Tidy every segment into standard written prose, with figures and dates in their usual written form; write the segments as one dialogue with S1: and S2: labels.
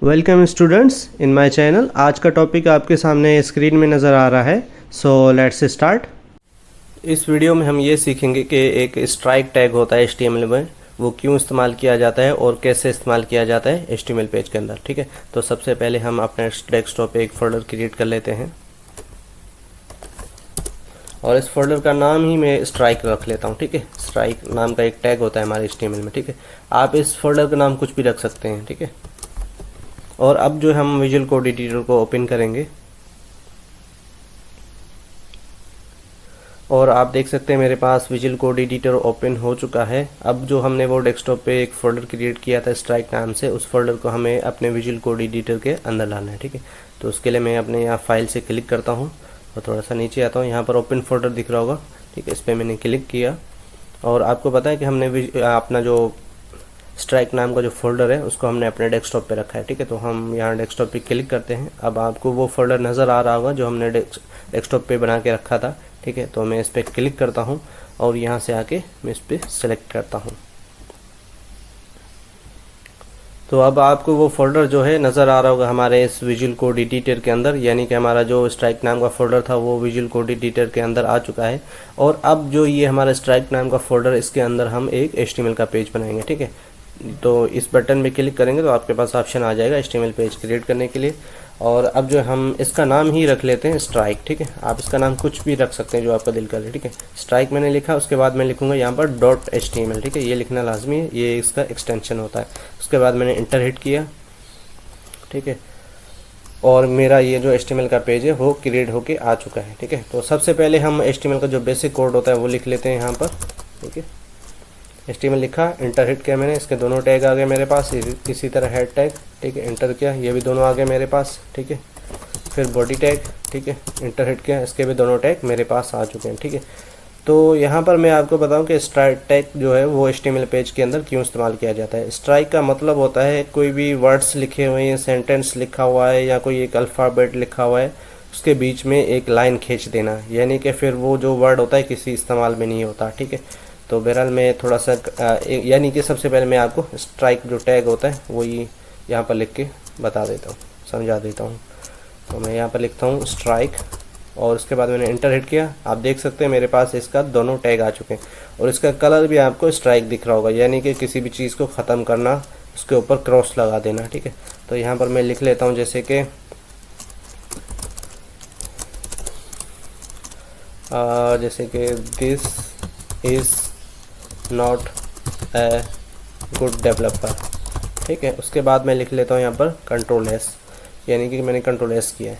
S1: Welcome students in my channel. आज का topic आपके सामने स्क्रीन में नज़र आ रहा है। So let's start. इस वीडियो में हम ये सीखेंगे कि एक स्ट्राइक टैग होता है HTML में, वो क्यों इस्तेमाल किया जाता है और कैसे इस्तेमाल किया जाता है HTML पेज के अंदर। ठीक है, तो सबसे पहले हम अपने डेस्कटॉप पे एक फोल्डर क्रिएट कर लेते हैं और इस फोल्डर का नाम ही मैं स्ट्राइक रख लेता हूँ। ठीक है, स्ट्राइक नाम का एक टैग होता है हमारे HTML में। ठीक है, आप इस फोल्डर का नाम कुछ भी रख सकते हैं। ठीक है, और अब जो हम विजुअल कोड एडिटर को ओपन करेंगे और आप देख सकते हैं मेरे पास विजुअल कोड एडिटर ओपन हो चुका है। अब जो हमने वो डेस्कटॉप पे एक फ़ोल्डर क्रिएट किया था स्ट्राइक नाम से, उस फोल्डर को हमें अपने विजुअल कोड एडिटर के अंदर लाना है। ठीक है, तो उसके लिए मैं अपने यहाँ फाइल से क्लिक करता हूँ और थोड़ा सा नीचे आता हूँ। यहाँ पर ओपन फोल्डर दिख रहा होगा। ठीक है, इस पर मैंने क्लिक किया और आपको पता है कि हमने अपना जो स्ट्राइक नाम का जो फोल्डर है उसको हमने अपने डेस्कटॉप पे रखा है। ठीक है, तो हम यहाँ डेस्कटॉप पे क्लिक करते हैं। अब आपको वो फोल्डर नज़र आ रहा होगा जो हमने डेस्कटॉप पे बना के रखा था। ठीक है, तो मैं इस पर क्लिक करता हूँ और यहाँ से आके मैं इस पर सेलेक्ट करता हूँ। तो अब आपको वो फोल्डर जो है नज़र आ रहा होगा हमारे इस विजुअल कोड एडिटर के अंदर, यानी कि हमारा जो स्ट्राइक नाम का फोल्डर था वो विजुअल कोड एडिटर के अंदर आ चुका है। और अब जो ये हमारा स्ट्राइक नाम का फोल्डर, इसके अंदर हम एक HTML का पेज बनाएंगे। ठीक है, तो इस बटन में क्लिक करेंगे तो आपके पास ऑप्शन आ जाएगा HTML पेज क्रिएट करने के लिए। और अब जो हम इसका नाम ही रख लेते हैं स्ट्राइक। ठीक है, आप इसका नाम कुछ भी रख सकते हैं जो आपका दिल करे। ठीक है, स्ट्राइक मैंने लिखा, उसके बाद मैं लिखूंगा यहाँ पर .html। ठीक है, ये लिखना लाजमी है, ये इसका एक्सटेंशन होता है। उसके बाद मैंने इंटर हिट किया। ठीक है, और मेरा ये जो HTML का पेज है वो क्रिएट होके आ चुका है। ठीक है, तो सबसे पहले हम HTML का जो बेसिक कोड होता है वो लिख लेते हैं यहाँ पर। ठीक है, HTML लिखा, इंटर हिट किया मैंने, इसके दोनों टैग आ गए मेरे पास। इसी तरह हेड टैग, ठीक है, इंटर किया, ये भी दोनों आ गए मेरे पास। ठीक है, फिर बॉडी टैग, ठीक है, इंटर हिट किया, इसके भी दोनों टैग मेरे पास आ चुके हैं। ठीक है, तो यहाँ पर मैं आपको बताऊं कि स्ट्राइक टैग जो है वो HTML पेज के अंदर क्यों इस्तेमाल किया जाता है। स्ट्राइक का मतलब होता है कोई भी वर्ड्स लिखे हुए हैं, सेंटेंस लिखा हुआ है या कोई एक अल्फ़ाबेट लिखा हुआ है, उसके बीच में एक लाइन खींच देना, यानी कि फिर वो जो वर्ड होता है किसी इस्तेमाल में नहीं होता। ठीक है, तो बहरहाल मैं थोड़ा सा यानी कि सबसे पहले मैं आपको स्ट्राइक जो टैग होता है वो ये यहाँ पर लिख के बता देता हूँ, समझा देता हूँ। तो मैं यहाँ पर लिखता हूँ स्ट्राइक और उसके बाद मैंने इंटर हिट किया। आप देख सकते हैं मेरे पास इसका दोनों टैग आ चुके हैं और इसका कलर भी आपको स्ट्राइक दिख रहा होगा, यानी कि किसी भी चीज़ को ख़त्म करना, उसके ऊपर क्रॉस लगा देना। ठीक है, तो यहाँ पर मैं लिख लेता हूँ जैसे कि this is not a good developer. ठीक है, उसके बाद मैं लिख लेता हूँ यहाँ पर Ctrl+S, यानी कि मैंने Ctrl+S किया है।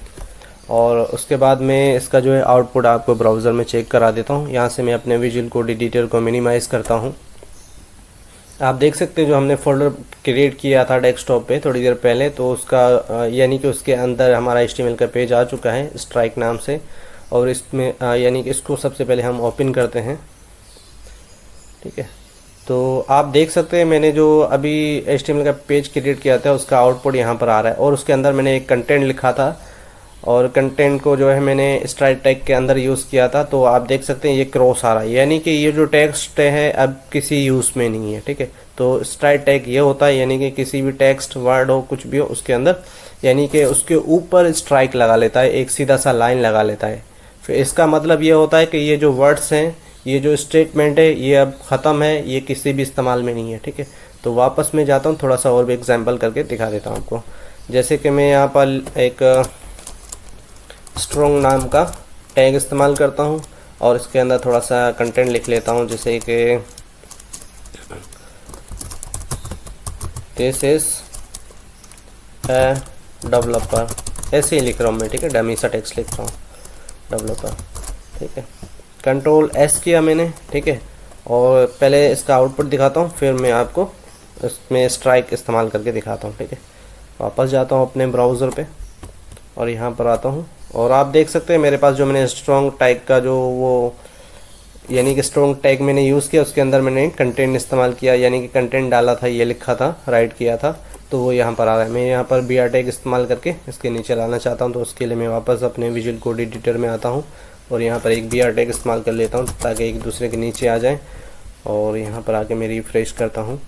S1: और उसके बाद मैं इसका जो है आउटपुट आपको ब्राउज़र में चेक करा देता हूँ। यहाँ से मैं अपने विजुअल कोड एडिटर को मिनिमाइज़ करता हूँ। आप देख सकते हैं जो हमने फोल्डर क्रिएट किया था डेस्कटॉप पे थोड़ी देर पहले, तो उसका यानी कि उसके अंदर हमारा HTML का पेज आ चुका है स्ट्राइक नाम से। और इसमें यानी कि इसको सबसे पहले हम ओपन करते हैं। ठीक है, तो आप देख सकते हैं मैंने जो अभी HTML का पेज क्रिएट किया था उसका आउटपुट यहाँ पर आ रहा है और उसके अंदर मैंने एक कंटेंट लिखा था और कंटेंट को जो है मैंने स्ट्राइक टैग के अंदर यूज़ किया था। तो आप देख सकते हैं ये क्रॉस आ रहा है, यानी कि ये जो टेक्स्ट है अब किसी यूज़ में नहीं है। ठीक है, तो स्ट्राइक टैग ये होता है यानी कि किसी भी टेक्स्ट वर्ड हो कुछ भी हो उसके अंदर, यानी कि उसके ऊपर स्ट्राइक लगा लेता है, एक सीधा सा लाइन लगा लेता है। फिर इसका मतलब ये होता है कि ये जो वर्ड्स हैं, ये जो स्टेटमेंट है ये अब ख़त्म है, ये किसी भी इस्तेमाल में नहीं है। ठीक है, तो वापस मैं जाता हूँ, थोड़ा सा और भी एग्जांपल करके दिखा देता हूँ आपको। जैसे कि मैं यहाँ पर एक स्ट्रॉन्ग नाम का टैग इस्तेमाल करता हूँ और इसके अंदर थोड़ा सा कंटेंट लिख लेता हूँ, जैसे कि दिस इज़ ए डेवलपर, ऐसे ही लिख रहा हूँ मैं। ठीक है, डमी सा टेक्स्ट लिख रहा हूँ, डेवलपर। ठीक है, Ctrl+S किया मैंने। ठीक है, और पहले इसका आउटपुट दिखाता हूँ, फिर मैं आपको इसमें स्ट्राइक इस्तेमाल करके दिखाता हूँ। ठीक है, वापस जाता हूँ अपने ब्राउज़र पे और यहाँ पर आता हूँ और आप देख सकते हैं मेरे पास जो मैंने स्ट्रॉन्ग टैग का जो वो यानी कि स्ट्रॉन्ग टैग मैंने यूज़ किया, उसके अंदर मैंने कंटेंट इस्तेमाल किया, यानी कि कंटेंट डाला था, ये लिखा था, राइट किया था, तो वो यहाँ पर आ रहा है। मैं यहाँ पर BR टैग इस्तेमाल करके इसके नीचे लाना चाहता हूँ, तो उसके लिए मैं वापस अपने विजुअल कोड एडिटर में आता हूँ और यहाँ पर एक BR टैग इस्तेमाल कर लेता हूँ ताकि एक दूसरे के नीचे आ जाए। और यहाँ पर आके मैं रिफ्रेश करता हूँ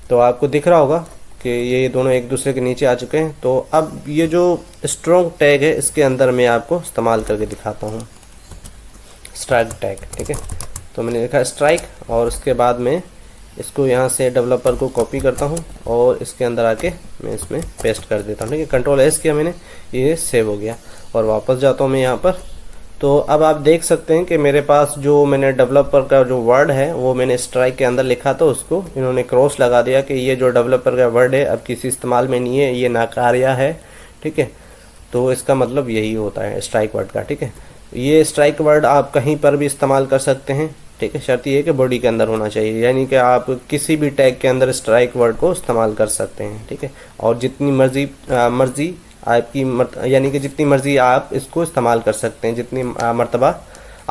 S1: तो आपको दिख रहा होगा कि ये दोनों एक दूसरे के नीचे आ चुके हैं। तो अब ये जो स्ट्रॉन्ग टैग है इसके अंदर मैं आपको इस्तेमाल करके दिखाता हूँ, स्ट्राइक टैग। ठीक है, तो मैंने लिखा स्ट्राइक और उसके बाद में इसको यहाँ से डेवलपर को कॉपी करता हूँ और इसके अंदर आके मैं इसमें पेस्ट कर देता हूँ। ठीक है, कंट्रोल एस किया मैंने, ये सेव हो गया। और वापस जाता हूँ मैं यहाँ पर। तो अब आप देख सकते हैं कि मेरे पास जो मैंने डेवलपर का जो वर्ड है वो मैंने स्ट्राइक के अंदर लिखा था, उसको इन्होंने क्रॉस लगा दिया कि ये जो डेवलपर का वर्ड है अब किसी इस्तेमाल में नहीं है, ये नाकार्या है। ठीक है, तो इसका मतलब यही होता है स्ट्राइक वर्ड का। ठीक है, ये स्ट्राइक वर्ड आप कहीं पर भी इस्तेमाल कर सकते हैं। ठीक है, शर्त ये है कि बॉडी के अंदर होना चाहिए, यानी कि आप किसी भी टैग के अंदर स्ट्राइक वर्ड को इस्तेमाल कर सकते हैं। ठीक है, और जितनी मर्जी आपकी यानी कि जितनी मर्जी आप इसको इस्तेमाल कर सकते हैं, जितनी मर्तबा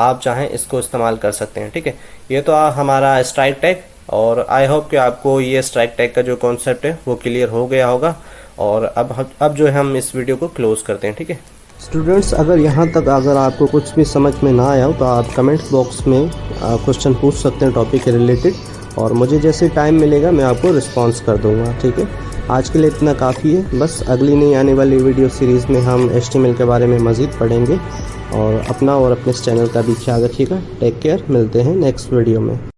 S1: आप चाहें इसको इस्तेमाल कर सकते हैं। ठीक है, ये तो हमारा स्ट्राइक टैग, और आई होप कि आपको ये स्ट्राइक टैग का जो कॉन्सेप्ट है वो क्लियर हो गया होगा। और अब जो है हम इस वीडियो को क्लोज करते हैं। ठीक है स्टूडेंट्स, अगर यहाँ तक अगर आपको कुछ भी समझ में ना आया हो तो आप कमेंट्स बॉक्स में क्वेश्चन पूछ सकते हैं टॉपिक के रिलेटेड, और मुझे जैसे टाइम मिलेगा मैं आपको रिस्पॉन्स कर दूँगा। ठीक है, आज के लिए इतना काफ़ी है। बस अगली नई आने वाली वीडियो सीरीज़ में हम HTML के बारे में मज़ीद पढ़ेंगे। और अपना और अपने इस चैनल का भी ख्याल रखिएगा। टेक केयर, मिलते हैं नेक्स्ट वीडियो में।